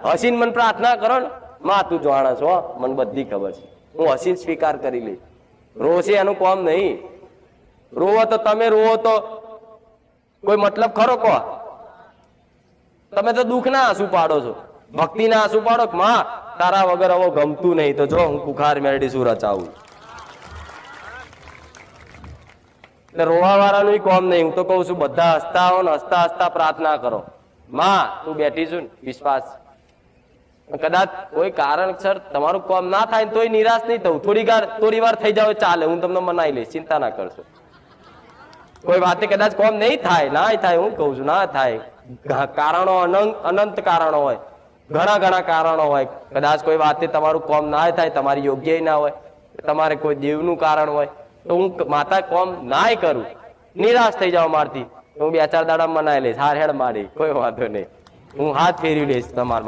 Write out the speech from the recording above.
હસીને મને પ્રાર્થના કરો ને, માં તું જાણે છો, મને બધી ખબર છે, હું હસીને સ્વીકાર કરી લઈશ. રોશે એનું કામ નહીં. રોવો તો તમે રોવો તો કોઈ મતલબ ખરો કહો? તમે તો દુઃખના આંસુ પાડો છો, ભક્તિના આંસુ પાડો. માં તારા વગર હવે ગમતું નહીં, તો જો હું કુખાર મેળડી શું રચાવું. એટલે રોવા વાળાનું કોમ નહીં. હું તો કઉ છું બધા હસતા આવો ને હસતા હસતા પ્રાર્થના કરો. માં તું બેઠી છું ને, વિશ્વાસ કદાચ કોઈ કારણસર તમારું કામ ના થાય તોય નિરાશ નહીં થવું. થોડી વાર થઈ જાવ ચાલે, હું તમને મનાઈ લઈશ, ચિંતા ના કરશો. કોઈ વાતે કદાચ કામ નહીં થાય, ના થાય, હું કઉ છું ના થાય. કારણો અનંત કારણો હોય, ઘણા કારણો હોય. કદાચ કોઈ વાતે તમારું કામ ના થાય, તમારી યોગ્ય ના હોય, તમારે કોઈ દેવનું કારણ હોય, તો હું માતા કોમ ના કરું, નિરાશ થઈ જાવ મારથી, હું 2-4 દાડા મનાઈ લઈશ. હાર હેડ મારી કોઈ વાંધો નહીં, હું હાથ ફેરવી લઈશ તમારા.